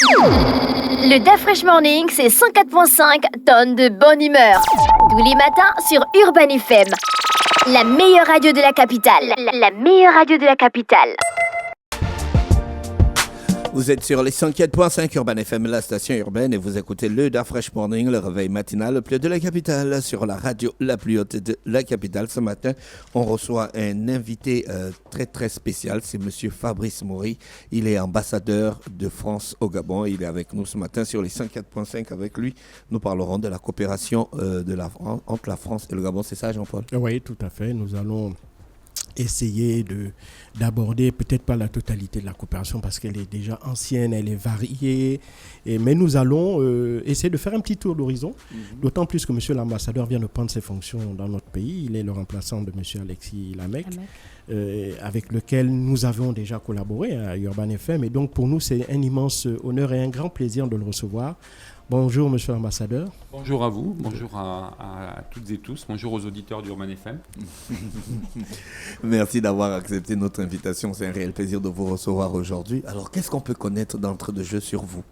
Le DAF Fresh Morning, c'est 104.5 tonnes de bonne humeur. Tous les matins sur Urban FM. La meilleure radio de la capitale. La meilleure radio de la capitale. Vous êtes sur les 104.5 Urban FM, la station urbaine, et vous écoutez le DAF Fresh Morning, le réveil matinal le plus haut de la capitale, sur la radio la plus haute de la capitale. Ce matin, on reçoit un invité très très spécial, c'est Monsieur Fabrice Maury. Il est ambassadeur de France au Gabon. Il est avec nous ce matin sur les 104.5. Avec lui, nous parlerons de la coopération entre la France et le Gabon. C'est ça, Jean-Paul? Oui, tout à fait. Nous allons essayer d'aborder peut-être pas la totalité de la coopération parce qu'elle est déjà ancienne, elle est variée, mais nous allons essayer de faire un petit tour d'horizon, d'autant plus que monsieur l'ambassadeur vient de prendre ses fonctions dans notre pays. Il est le remplaçant de monsieur Alexis Lamec, avec lequel nous avons déjà collaboré à Urban FM, et donc pour nous c'est un immense honneur et un grand plaisir de le recevoir. Bonjour monsieur l'ambassadeur. Bonjour à vous, bonjour à toutes et tous, bonjour aux auditeurs d'Urban FM. Merci d'avoir accepté notre invitation, c'est un réel plaisir de vous recevoir aujourd'hui. Alors qu'est-ce qu'on peut connaître d'entrée de jeu sur vous?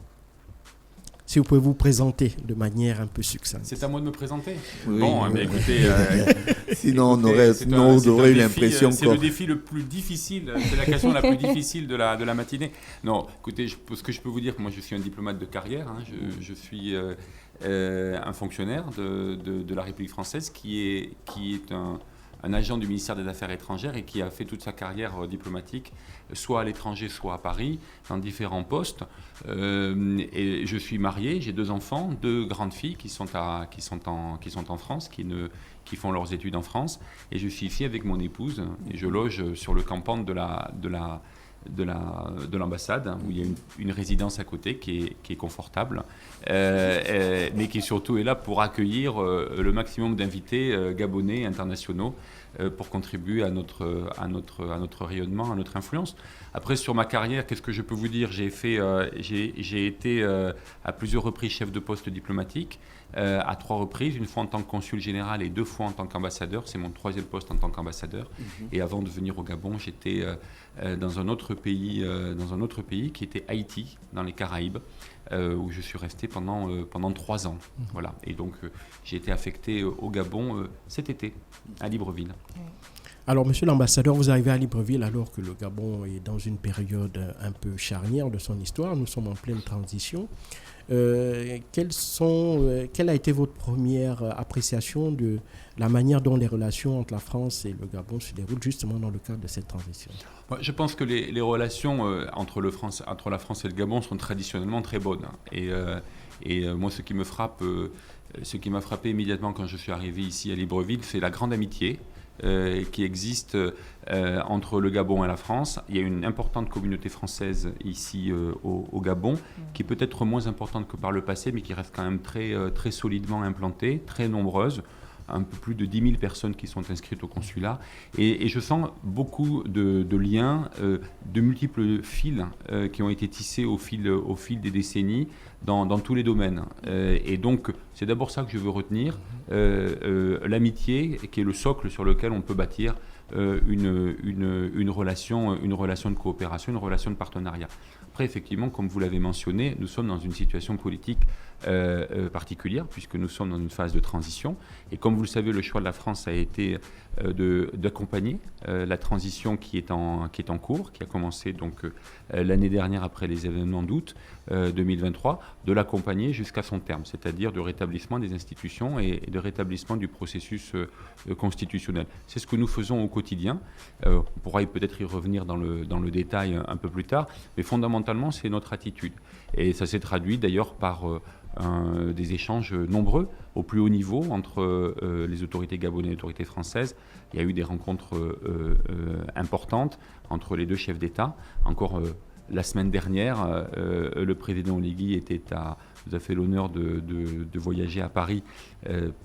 Si vous pouvez vous présenter de manière un peu succincte. C'est à moi de me présenter? Oui, bon, mais écoutez... sinon on aurait eu l'impression... C'est le défi le plus difficile, c'est la question la plus difficile de la matinée. Non, écoutez, ce que je peux vous dire, moi je suis un diplomate de carrière, hein, je suis un fonctionnaire de la République française qui est un agent du ministère des Affaires étrangères et qui a fait toute sa carrière diplomatique, soit à l'étranger, soit à Paris, dans différents postes. Et je suis marié, j'ai 2 enfants, 2 grandes filles qui sont en France, qui font leurs études en France. Et je suis ici avec mon épouse et je loge sur le campement de l'ambassade, où il y a une résidence à côté qui est confortable, mais qui surtout est là pour accueillir le maximum d'invités gabonais, internationaux, pour contribuer à notre rayonnement, à notre influence. Après, sur ma carrière, qu'est-ce que je peux vous dire? J'ai été à plusieurs reprises chef de poste diplomatique, à 3 reprises, une fois en tant que consul général et 2 fois en tant qu'ambassadeur. C'est mon 3e poste en tant qu'ambassadeur. Et avant de venir au Gabon, j'étais dans un autre pays qui était Haïti, dans les Caraïbes, où je suis resté pendant 3 ans. Voilà. Et donc, j'ai été affecté au Gabon cet été, à Libreville. Alors, monsieur l'ambassadeur, vous arrivez à Libreville alors que le Gabon est dans une période un peu charnière de son histoire. Nous sommes en pleine transition. Quelle a été votre première appréciation de la manière dont les relations entre la France et le Gabon se déroulent justement dans le cadre de cette transition? Je pense que les relations entre la France et le Gabon sont traditionnellement très bonnes. Et moi, ce qui m'a frappé immédiatement quand je suis arrivé ici à Libreville, c'est la grande amitié qui existe entre le Gabon et la France. Il y a une importante communauté française ici au Gabon, qui est peut-être moins importante que par le passé, mais qui reste quand même très, très solidement implantée, très nombreuse. Un peu plus de 10 000 personnes qui sont inscrites au consulat. Et je sens beaucoup de liens, de multiples fils qui ont été tissés au fil des décennies dans tous les domaines. Et donc, c'est d'abord ça que je veux retenir, l'amitié, qui est le socle sur lequel on peut bâtir une relation de coopération, une relation de partenariat. Après, effectivement, comme vous l'avez mentionné, nous sommes dans une situation politique particulière, puisque nous sommes dans une phase de transition. Et comme vous le savez, le choix de la France a été d'accompagner la transition qui est en cours, qui a commencé donc l'année dernière après les événements d'août 2023, de l'accompagner jusqu'à son terme, c'est-à-dire de rétablissement des institutions et de rétablissement du processus constitutionnel. C'est ce que nous faisons au quotidien. On pourra peut-être y revenir dans le détail un peu plus tard, mais fondamentalement, c'est notre attitude. Et ça s'est traduit d'ailleurs par des échanges nombreux au plus haut niveau entre les autorités gabonaises et les autorités françaises. Il y a eu des rencontres importantes entre les 2 chefs d'État. Encore la semaine dernière, le président Oligui nous a fait l'honneur de voyager à Paris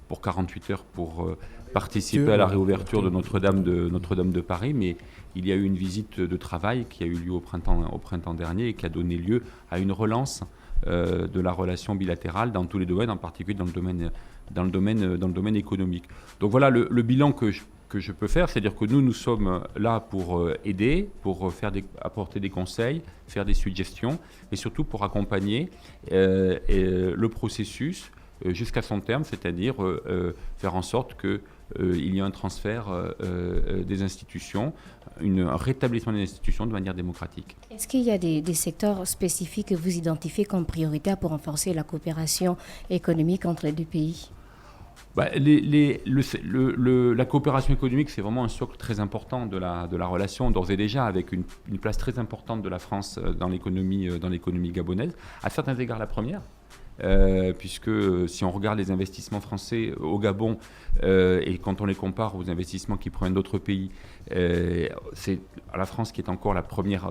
pour 48 heures pour participer à la réouverture de Notre-Dame de Paris. Mais il y a eu une visite de travail qui a eu lieu au printemps dernier et qui a donné lieu à une relance de la relation bilatérale dans tous les domaines, en particulier dans le domaine économique. Donc voilà le bilan que que je peux faire, c'est-à-dire que nous sommes là pour aider, pour apporter des conseils, faire des suggestions, et surtout pour accompagner le processus jusqu'à son terme, c'est-à-dire faire en sorte qu'il y ait un transfert des institutions, un rétablissement des institutions de manière démocratique. Est-ce qu'il y a des secteurs spécifiques que vous identifiez comme prioritaires pour renforcer la coopération économique entre les deux pays ? La coopération économique, c'est vraiment un socle très important de la relation, d'ores et déjà, avec une place très importante de la France dans l'économie gabonaise. À certains égards, la première, puisque si on regarde les investissements français au Gabon et quand on les compare aux investissements qui proviennent d'autres pays, c'est la France qui est encore la première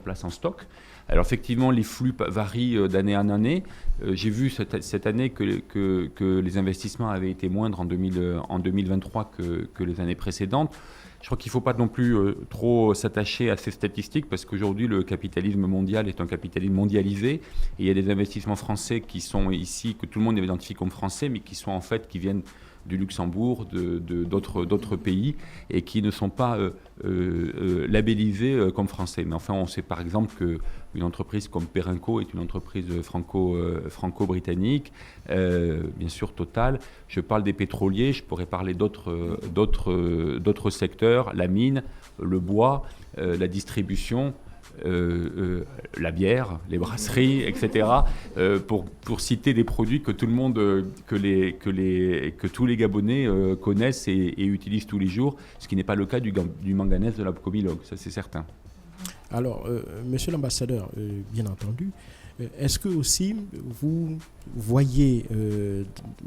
place en stock. Alors effectivement, les flux varient d'année en année. J'ai vu cette année que les investissements avaient été moindres en 2023 que les années précédentes. Je crois qu'il ne faut pas non plus trop s'attacher à ces statistiques parce qu'aujourd'hui, le capitalisme mondial est un capitalisme mondialisé. Et il y a des investissements français qui sont ici, que tout le monde identifie comme français, mais qui viennent du Luxembourg, d'autres pays, et qui ne sont pas labellisés comme français. Mais enfin, on sait par exemple qu'une entreprise comme Perenco est une entreprise franco-britannique, bien sûr Total. Je parle des pétroliers, je pourrais parler d'autres secteurs, la mine, le bois, la distribution, la bière, les brasseries, etc. Pour citer des produits que tout le monde, que tous les Gabonais connaissent et utilisent tous les jours, ce qui n'est pas le cas du manganèse de la Comilog, ça c'est certain. Alors, monsieur l'ambassadeur, bien entendu, est-ce que aussi vous voyez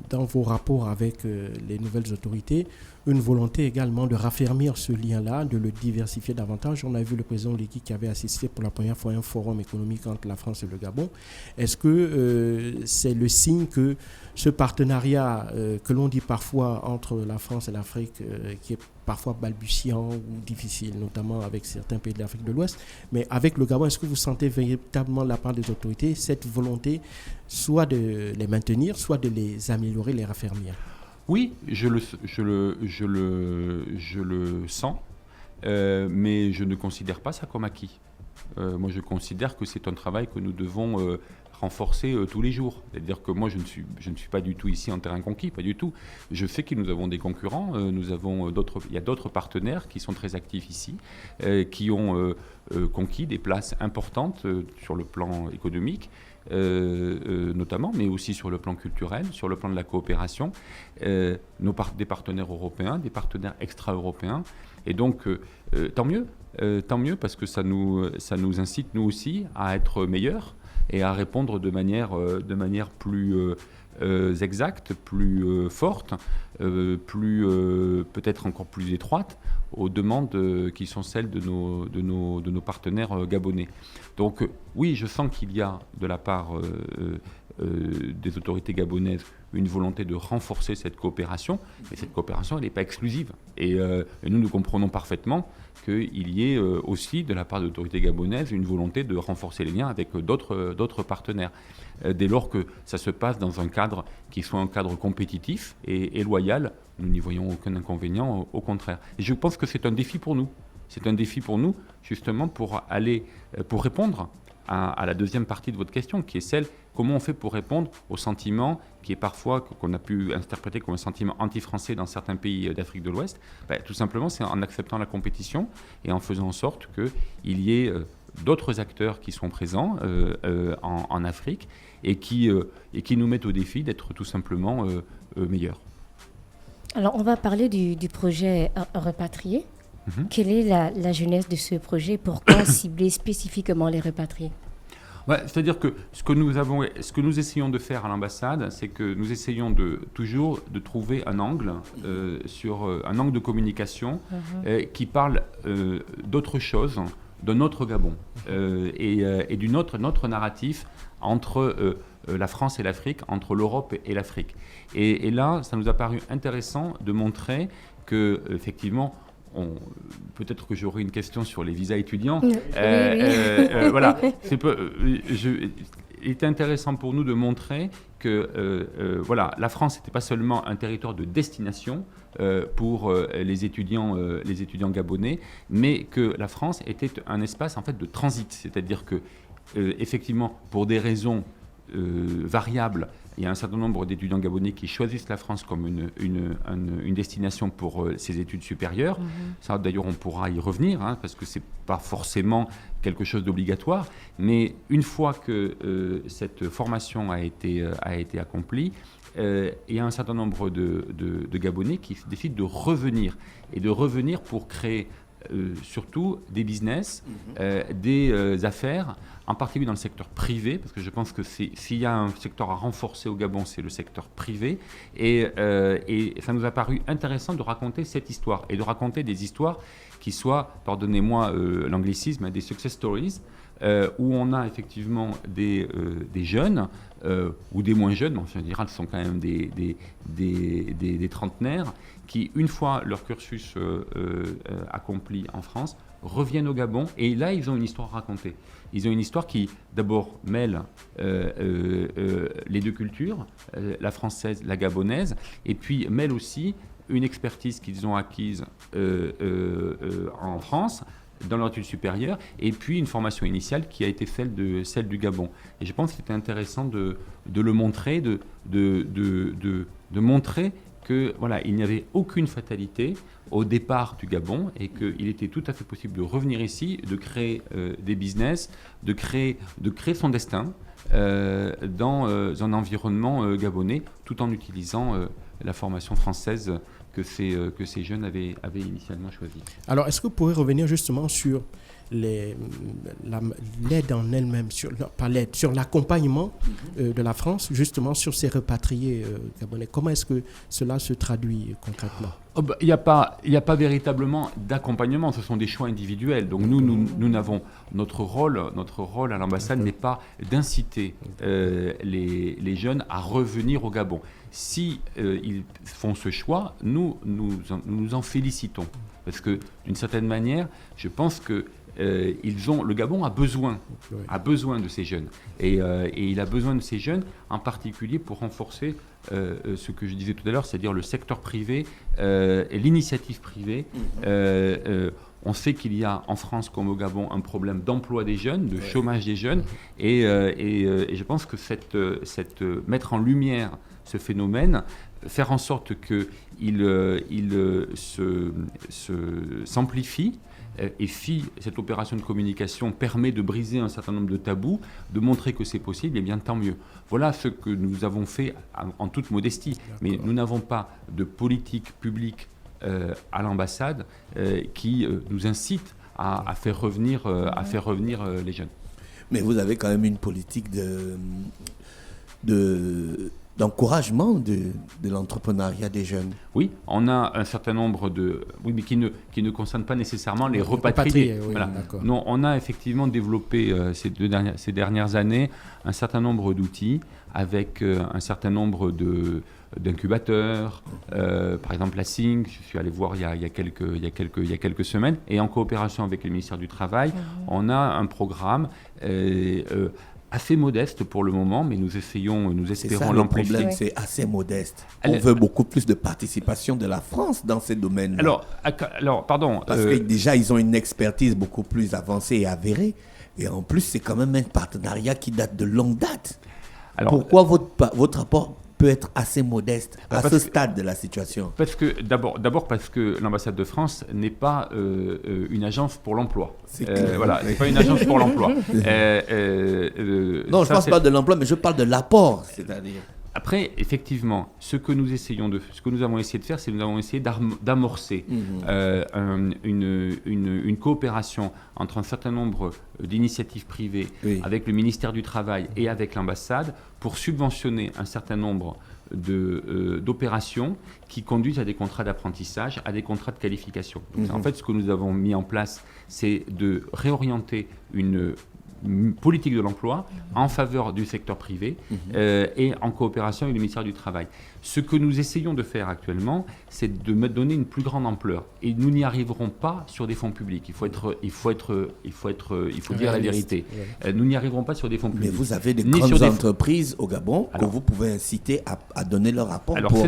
dans vos rapports avec les nouvelles autorités une volonté également de raffermir ce lien-là, de le diversifier davantage? On a vu le président Leki qui avait assisté pour la première fois à un forum économique entre la France et le Gabon. Est-ce que c'est le signe que ce partenariat que l'on dit parfois entre la France et l'Afrique, qui est parfois balbutiant ou difficile, notamment avec certains pays de l'Afrique de l'Ouest, mais avec le Gabon, est-ce que vous sentez véritablement de la part des autorités cette volonté soit de les maintenir, soit de les améliorer, les raffermir? Oui, je le sens, mais je ne considère pas ça comme acquis. Moi, je considère que c'est un travail que nous devons renforcer tous les jours. C'est-à-dire que moi, je ne suis pas du tout ici en terrain conquis, pas du tout. Je sais que nous avons des concurrents, il y a d'autres partenaires qui sont très actifs ici, qui ont conquis des places importantes sur le plan économique, notamment, mais aussi sur le plan culturel, sur le plan de la coopération, des partenaires européens, des partenaires extra-européens. Et donc, tant mieux parce que ça nous incite, nous aussi, à être meilleurs et à répondre de manière plus exacte, plus forte, peut-être encore plus étroite aux demandes qui sont celles de nos partenaires gabonais. Donc oui, je sens qu'il y a de la part des autorités gabonaises une volonté de renforcer cette coopération, mais cette coopération, elle n'est pas exclusive. Et nous comprenons parfaitement qu'il y ait aussi, de la part de l'autorité gabonaise, une volonté de renforcer les liens avec d'autres partenaires. Dès lors que ça se passe dans un cadre qui soit un cadre compétitif et loyal, nous n'y voyons aucun inconvénient, au contraire. Et je pense que c'est un défi pour nous. C'est un défi pour nous, justement, pour répondre à la deuxième partie de votre question, qui est celle, comment on fait pour répondre au sentiment qui est parfois, qu'on a pu interpréter comme un sentiment anti-français dans certains pays d'Afrique de l'Ouest. Tout simplement, c'est en acceptant la compétition et en faisant en sorte qu'il y ait d'autres acteurs qui sont présents en Afrique et qui nous mettent au défi d'être tout simplement meilleurs. Alors, on va parler du projet Repatrier. Quelle est la genèse de ce projet? Pourquoi cibler spécifiquement les repatriés? C'est-à-dire que ce que nous essayons de faire à l'ambassade, c'est que nous essayons toujours de trouver un angle sur un angle de communication qui parle d'autre chose, d'un autre Gabon et d'une autre narratif entre la France et l'Afrique, entre l'Europe et l'Afrique. Et là, ça nous a paru intéressant de montrer que effectivement, peut-être que j'aurai une question sur les visas étudiants. Oui. Voilà. il était intéressant pour nous de montrer que voilà, la France n'était pas seulement un territoire de destination pour les étudiants gabonais, mais que la France était un espace en fait de transit, c'est-à-dire que effectivement, pour des raisons variables, il y a un certain nombre d'étudiants gabonais qui choisissent la France comme une destination pour ces études supérieures. Ça, d'ailleurs, on pourra y revenir, hein, parce que ce n'est pas forcément quelque chose d'obligatoire. Mais une fois que cette formation a été accomplie, il y a un certain nombre de Gabonais qui décident de revenir. Et de revenir pour créer surtout des business, des affaires, en particulier dans le secteur privé, parce que je pense que s'il y a un secteur à renforcer au Gabon, c'est le secteur privé. Et ça nous a paru intéressant de raconter cette histoire, et de raconter des histoires qui soient, pardonnez-moi l'anglicisme, des success stories, où on a effectivement des jeunes, ou des moins jeunes, mais en général ce sont quand même des trentenaires, qui, une fois leur cursus accompli en France, reviennent au Gabon, et là ils ont une histoire à raconter. Ils ont une histoire qui d'abord mêle les deux cultures, la française, la gabonaise, et puis mêle aussi une expertise qu'ils ont acquise en France, dans leur étude supérieure, et puis une formation initiale qui a été celle du Gabon. Et je pense que c'était intéressant de le montrer, de montrer que voilà, il n'y avait aucune fatalité au départ du Gabon, et qu'il était tout à fait possible de revenir ici, de créer des business, de créer son destin dans un environnement gabonais, tout en utilisant la formation française que ces jeunes avaient initialement choisi. Alors, est-ce que vous pourrez revenir justement sur l'aide en elle-même, sur l'accompagnement de la France, justement sur ces repatriés gabonais? Comment est-ce que cela se traduit concrètement? Il n'y a pas véritablement d'accompagnement, ce sont des choix individuels. Donc nous n'avons notre rôle à l'ambassade n'est pas d'inciter les jeunes à revenir au Gabon. Si ils font ce choix, nous en félicitons, parce que d'une certaine manière, je pense que le Gabon a besoin de ces jeunes, et il a besoin de ces jeunes en particulier pour renforcer ce que je disais tout à l'heure, c'est-à-dire le secteur privé et l'initiative privée. On sait qu'il y a en France comme au Gabon un problème d'emploi des jeunes, de chômage des jeunes, et je pense que mettre en lumière ce phénomène, faire en sorte qu'il s'amplifie, et cette opération de communication permet de briser un certain nombre de tabous, de montrer que c'est possible, et bien tant mieux. Voilà ce que nous avons fait en toute modestie. Mais nous n'avons pas de politique publique à l'ambassade qui nous incite à faire revenir les jeunes. Mais vous avez quand même une politique d'encouragement de l'entrepreneuriat des jeunes. Oui, on a un certain nombre mais qui ne concernent pas nécessairement les repatriés. Oui, voilà. Non, on a effectivement développé ces dernières années un certain nombre d'outils avec un certain nombre d'incubateurs, par exemple la SING, je suis allé voir il y a quelques semaines, et en coopération avec le ministère du Travail, on a un programme assez modeste pour le moment, mais nous espérons l'amplifier. Le problème, c'est assez modeste. On veut beaucoup plus de participation de la France dans ces domaines-là. Alors, pardon. Parce que déjà, ils ont une expertise beaucoup plus avancée et avérée. Et en plus, c'est quand même un partenariat qui date de longue date. Alors, pourquoi votre rapport peut être assez modeste à ce stade de la situation? D'abord parce que l'ambassade de France n'est pas une agence pour l'emploi. Voilà, c'est pas une agence pour l'emploi. Non, je ne parle pas de l'emploi, mais je parle de l'apport, c'est-à-dire. Après, effectivement, ce que nous avons essayé de faire, c'est que nous avons essayé d'amorcer une coopération entre un certain nombre d'initiatives privées avec le ministère du Travail et avec l'ambassade pour subventionner un certain nombre d'opérations qui conduisent à des contrats d'apprentissage, à des contrats de qualification. Donc, en fait, ce que nous avons mis en place, c'est de réorienter une politique de l'emploi en faveur du secteur privé et en coopération avec le ministère du Travail. Ce que nous essayons de faire actuellement, c'est de me donner une plus grande ampleur. Et nous n'y arriverons pas sur des fonds publics. Il faut dire la vérité. Nous n'y arriverons pas sur des fonds publics. Mais vous avez des grandes entreprises au Gabon que vous pouvez inciter à donner leur rapport pour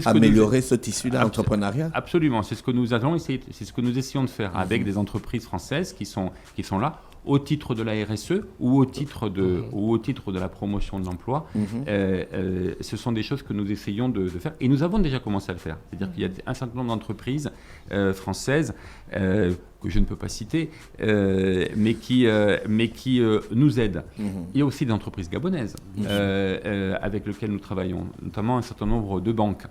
améliorer ce tissu-là entrepreneurial. Absolument. C'est ce que nous allons essayer. C'est ce que nous essayons de faire avec des entreprises françaises qui sont là, au titre de la RSE ou au titre de la promotion de l'emploi. Ce sont des choses que nous essayons de faire. Et nous avons déjà commencé à le faire. C'est-à-dire qu'il y a un certain nombre d'entreprises françaises que je ne peux pas citer, mais qui nous aident. Il y a aussi des entreprises gabonaises avec lesquelles nous travaillons, notamment un certain nombre de banques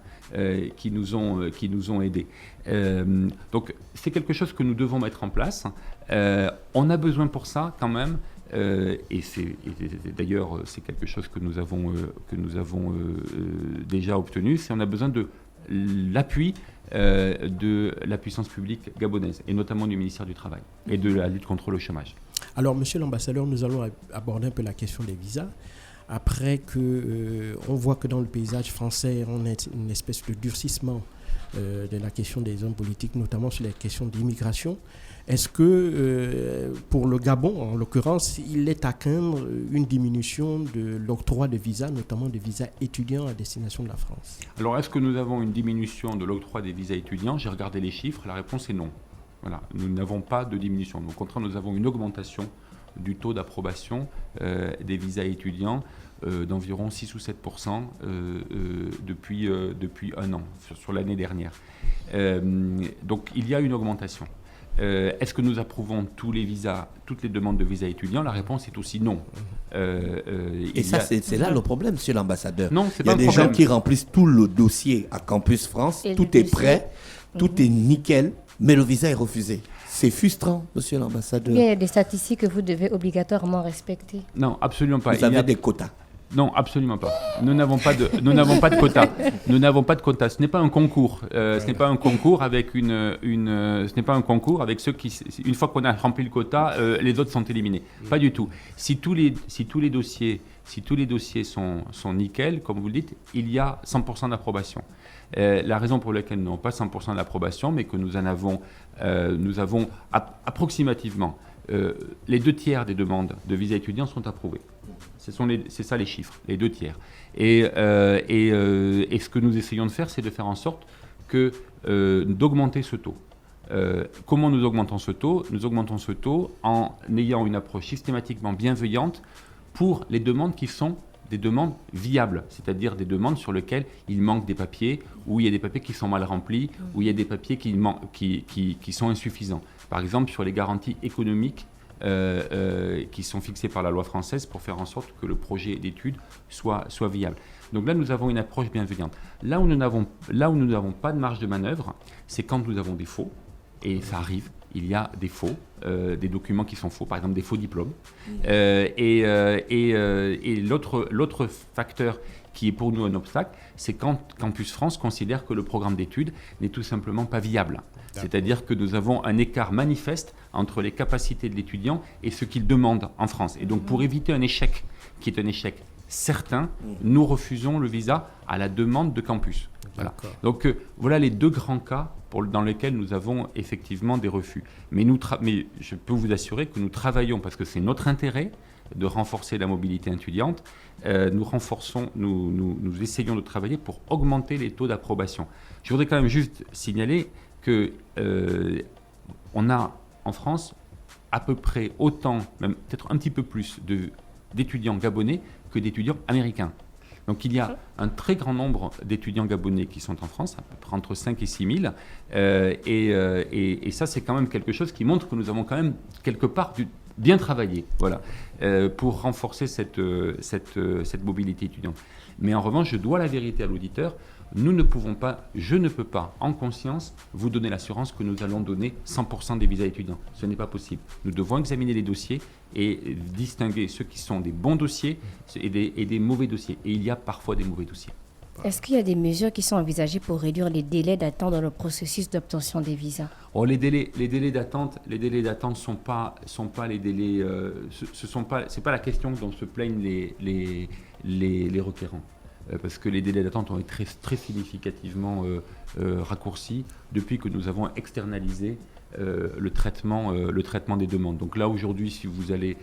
qui nous ont aidés. Donc c'est quelque chose que nous devons mettre en place. On a besoin pour ça quand même, et d'ailleurs c'est quelque chose que nous avons déjà obtenu, c'est on a besoin de l'appui de la puissance publique gabonaise, et notamment du ministère du Travail et de la lutte contre le chômage. Alors, monsieur l'ambassadeur, nous allons aborder un peu la question des visas. Après on voit que dans le paysage français, on a une espèce de durcissement de la question des hommes politiques, notamment sur les questions d'immigration. Est-ce que, pour le Gabon, en l'occurrence, il est à craindre une diminution de l'octroi de visas, notamment des visas étudiants à destination de la France? Alors, est-ce que nous avons une diminution de l'octroi des visas étudiants? J'ai regardé les chiffres, la réponse est non. Voilà, nous n'avons pas de diminution. Au contraire, nous avons une augmentation du taux d'approbation des visas étudiants d'environ 6 ou 7% depuis un an, sur l'année dernière. Donc, il y a une augmentation. Est-ce que nous approuvons tous les visas, toutes les demandes de visas étudiants? La réponse est aussi non. Et ça, c'est là le problème, monsieur l'ambassadeur. Non, c'est pas un problème. Il y a des gens qui remplissent tout le dossier à Campus France, tout est prêt, tout est nickel, mais le visa est refusé. C'est frustrant, monsieur l'ambassadeur. Il y a des statistiques que vous devez obligatoirement respecter. Non, absolument pas. Vous avez des quotas? Non, absolument pas. Nous n'avons pas de quotas. Nous n'avons pas de quotas. Ce n'est pas un concours. Ce n'est pas un concours avec ce n'est pas un concours avec ceux qui, une fois qu'on a rempli le quota, les autres sont éliminés. Pas du tout. Si tous les dossiers sont nickel, comme vous le dites, il y a 100% d'approbation. La raison pour laquelle nous n'avons pas 100% d'approbation, mais que nous avons approximativement les 2/3 des demandes de visa étudiants sont approuvées. C'est ça les chiffres, les 2/3. Et ce que nous essayons de faire, c'est de faire en sorte d'augmenter ce taux. Comment nous augmentons ce taux? Nous augmentons ce taux en ayant une approche systématiquement bienveillante pour les demandes qui sont des demandes viables, c'est-à-dire des demandes sur lesquelles il manque des papiers, où il y a des papiers qui sont mal remplis, où il y a des papiers qui sont insuffisants. Par exemple, sur les garanties économiques qui sont fixées par la loi française pour faire en sorte que le projet d'études soit viable. Donc là, nous avons une approche bienveillante. Là où nous n'avons pas de marge de manœuvre, c'est quand nous avons des faux, et ça arrive. Il y a des faux, des documents qui sont faux, par exemple des faux diplômes. Et l'autre facteur qui est pour nous un obstacle, c'est quand Campus France considère que le programme d'études n'est tout simplement pas viable. C'est-à-dire que nous avons un écart manifeste entre les capacités de l'étudiant et ce qu'il demande en France. Et donc pour éviter un échec, qui est un échec certain, nous refusons le visa à la demande de Campus. Voilà. Donc voilà les deux grands cas dans lesquels nous avons effectivement des refus. Mais je peux vous assurer que nous travaillons, parce que c'est notre intérêt de renforcer la mobilité étudiante, nous essayons de travailler pour augmenter les taux d'approbation. Je voudrais quand même juste signaler qu'on a en France à peu près autant, même peut-être un petit peu plus d'étudiants gabonais que d'étudiants américains. Donc il y a un très grand nombre d'étudiants gabonais qui sont en France, à peu près entre 5 et 6 000. Et ça, c'est quand même quelque chose qui montre que nous avons quand même quelque part bien travaillé, voilà, pour renforcer cette mobilité étudiante. Mais en revanche, je dois la vérité à l'auditeur. Je ne peux pas, en conscience, vous donner l'assurance que nous allons donner 100% des visas étudiants. Ce n'est pas possible. Nous devons examiner les dossiers et distinguer ceux qui sont des bons dossiers et des mauvais dossiers. Et il y a parfois des mauvais dossiers. Est-ce qu'il y a des mesures qui sont envisagées pour réduire les délais d'attente dans le processus d'obtention des visas? Les délais d'attente sont pas les délais. C'est pas la question dont se plaignent les requérants, parce que les délais d'attente ont été très, très significativement raccourcis depuis que nous avons externalisé le traitement des demandes. Donc là aujourd'hui, si vous avez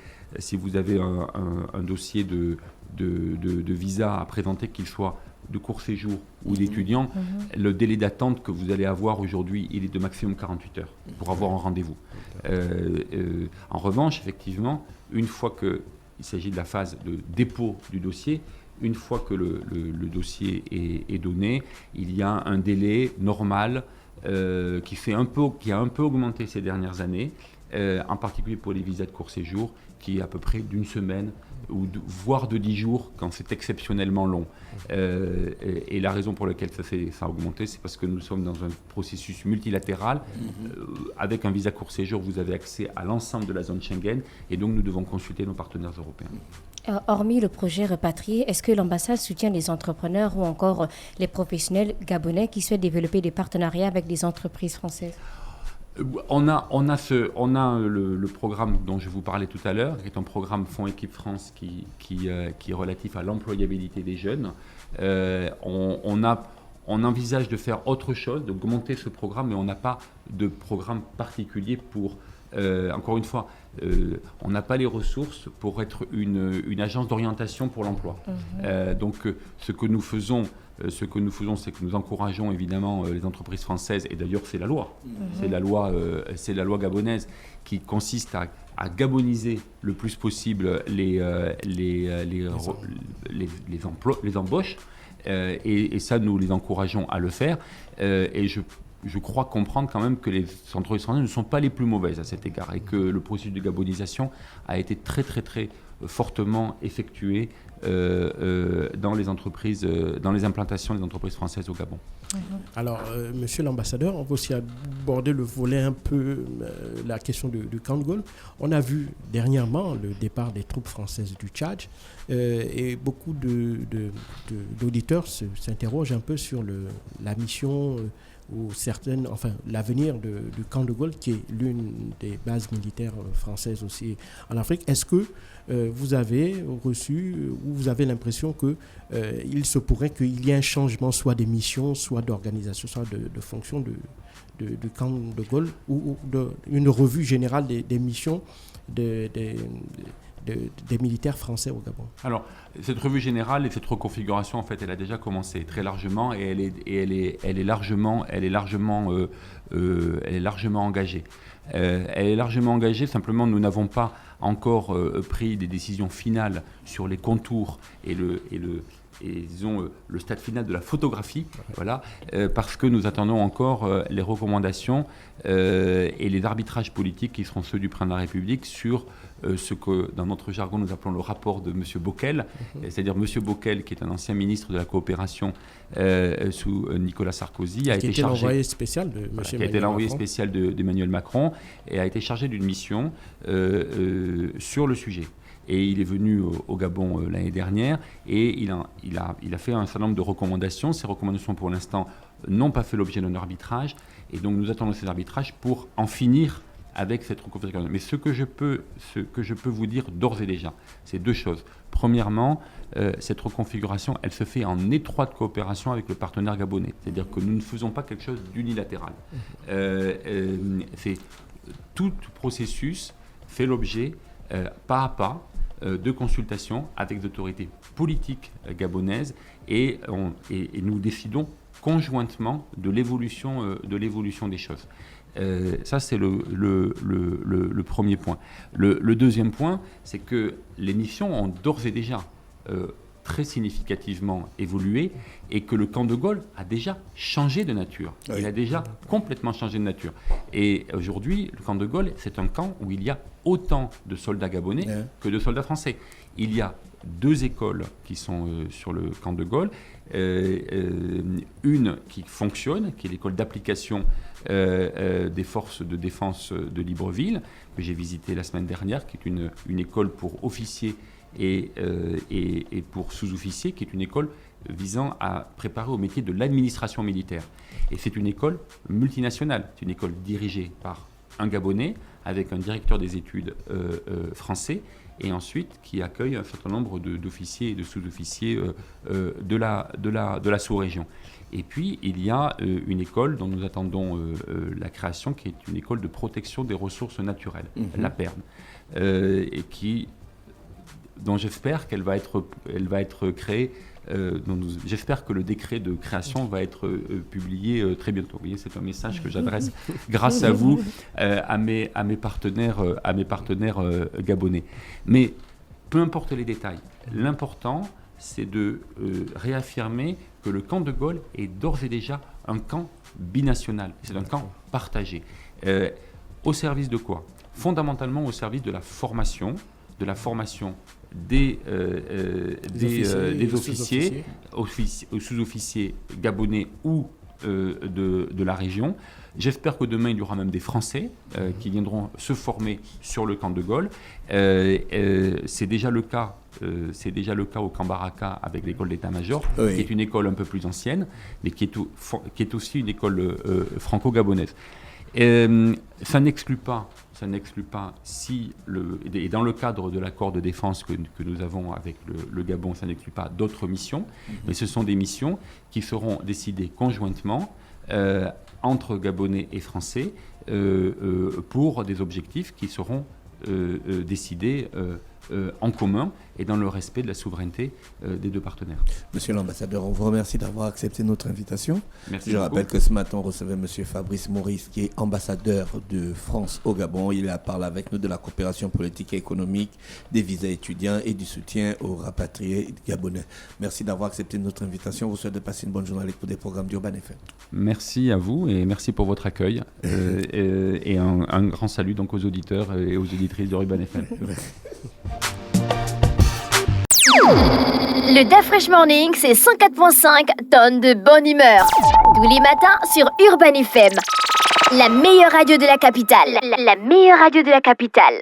un dossier de visa à présenter, qu'il soit de court séjour ou d'étudiant, le délai d'attente que vous allez avoir aujourd'hui, il est de maximum 48 heures pour avoir un rendez-vous. En revanche, effectivement, une fois qu'il s'agit de la phase de dépôt du dossier, une fois que le dossier est donné, il y a un délai normal qui a un peu augmenté ces dernières années, en particulier pour les visas de court séjour, qui est à peu près d'une semaine, voire de 10 jours quand c'est exceptionnellement long. Et la raison pour laquelle ça a augmenté, c'est parce que nous sommes dans un processus multilatéral. Avec un visa court séjour, vous avez accès à l'ensemble de la zone Schengen, et donc nous devons consulter nos partenaires européens. Hormis le projet Repatrié, est-ce que l'ambassade soutient les entrepreneurs ou encore les professionnels gabonais qui souhaitent développer des partenariats avec des entreprises françaises? On a le programme dont je vous parlais tout à l'heure, qui est un programme Fonds Équipe France qui est relatif à l'employabilité des jeunes. On envisage de faire autre chose, d'augmenter ce programme, mais on n'a pas de programme particulier pour... encore une fois, on n'a pas les ressources pour être une agence d'orientation pour l'emploi. Donc ce que nous faisons, c'est que nous encourageons évidemment les entreprises françaises, et d'ailleurs c'est la loi, c'est la loi gabonaise qui consiste à gaboniser le plus possible les embauches, et ça nous les encourageons à le faire, et je crois comprendre quand même que les entreprises françaises ne sont pas les plus mauvaises à cet égard, et que le processus de gabonisation a été très très très fortement effectué dans les entreprises, dans les implantations des entreprises françaises au Gabon. Alors, monsieur l'ambassadeur, on va aussi aborder le volet un peu, la question du camp de Gaulle. On a vu dernièrement le départ des troupes françaises du Tchad, et beaucoup d'auditeurs s'interrogent un peu sur la mission ou l'avenir du camp de Gaulle, qui est l'une des bases militaires françaises aussi en Afrique. Est-ce que vous avez reçu ou vous avez l'impression qu'il se pourrait qu'il y ait un changement, soit des missions, soit d'organisation, soit de fonction du camp de Gaulle, ou une revue générale des missions des militaires français au Gabon? Alors, cette revue générale et cette reconfiguration, en fait, elle a déjà commencé très largement, et elle est largement engagée. Elle est largement engagée, simplement nous n'avons pas encore pris des décisions finales sur les contours et disons, le stade final de la photographie, voilà, parce que nous attendons encore les recommandations et les arbitrages politiques qui seront ceux du président de la République sur ce que dans notre jargon nous appelons le rapport de M. Bockel, c'est-à-dire M. Bockel, qui est un ancien ministre de la coopération sous Nicolas Sarkozy, a été l'envoyé spécial d'Emmanuel Macron, et a été chargé d'une mission sur le sujet. Et il est venu au Gabon l'année dernière, et il a fait un certain nombre de recommandations. Ces recommandations, pour l'instant, n'ont pas fait l'objet d'un arbitrage, et donc nous attendons ces arbitrages pour en finir avec cette reconfiguration. Mais ce que je peux vous dire d'ores et déjà, c'est deux choses. Premièrement, cette reconfiguration, elle se fait en étroite coopération avec le partenaire gabonais. C'est-à-dire que nous ne faisons pas quelque chose d'unilatéral. Tout processus fait l'objet, pas à pas, de consultations avec des autorités politiques gabonaises, et nous décidons conjointement de l'évolution des choses. Ça, c'est le premier point. Le deuxième point, c'est que les missions ont d'ores et déjà très significativement évolué, et que le camp de Gaulle a déjà changé de nature. Oui. Il a déjà complètement changé de nature. Et aujourd'hui, le camp de Gaulle, c'est un camp où il y a autant de soldats gabonais que de soldats français. Il y a deux écoles qui sont sur le camp de Gaulle. Une qui fonctionne, qui est l'école d'application des forces de défense de Libreville, que j'ai visitée la semaine dernière, qui est une école pour officiers et pour sous-officiers, qui est une école visant à préparer au métier de l'administration militaire. Et c'est une école multinationale, c'est une école dirigée par un Gabonais, avec un directeur des études français, et ensuite qui accueille un certain nombre d'officiers et de sous-officiers de la sous-région. Et puis, il y a une école dont nous attendons la création, qui est une école de protection des ressources naturelles, la PERN, dont j'espère qu'elle va être créée. J'espère que le décret de création va être publié très bientôt. Vous voyez, c'est un message que j'adresse grâce à vous à mes partenaires gabonais. Mais peu importe les détails, l'important c'est de réaffirmer que le camp de Gaulle est d'ores et déjà un camp binational. C'est un camp partagé. Au service de quoi ? Fondamentalement au service de la formation des officiers, sous-officiers gabonais ou de la région. J'espère que demain, il y aura même des Français qui viendront se former sur le camp de Gaulle. C'est déjà le cas au camp Baraka avec l'école d'état-major, qui est une école un peu plus ancienne, mais qui est aussi une école franco-gabonaise. Ça n'exclut pas, et dans le cadre de l'accord de défense que nous avons avec le Gabon, ça n'exclut pas d'autres missions, mais ce sont des missions qui seront décidées conjointement entre Gabonais et Français pour des objectifs qui seront décidés en commun et dans le respect de la souveraineté des deux partenaires. Monsieur l'ambassadeur, on vous remercie d'avoir accepté notre invitation. Merci Je beaucoup. rappelle que ce matin, on recevait monsieur Fabrice Maurice, qui est ambassadeur de France au Gabon. Il a parlé avec nous de la coopération politique et économique, des visas étudiants et du soutien aux rapatriés gabonais. Merci d'avoir accepté notre invitation. On vous souhaite de passer une bonne journée à l'écoute des programmes d'Urban FM. Merci à vous et merci pour votre accueil et un grand salut donc aux auditeurs et aux auditrices de Urban FM. Le DAF Fresh Morning, c'est 104.5 tonnes de bonne humeur. Tous les matins sur Urban FM. La meilleure radio de la capitale. La meilleure radio de la capitale.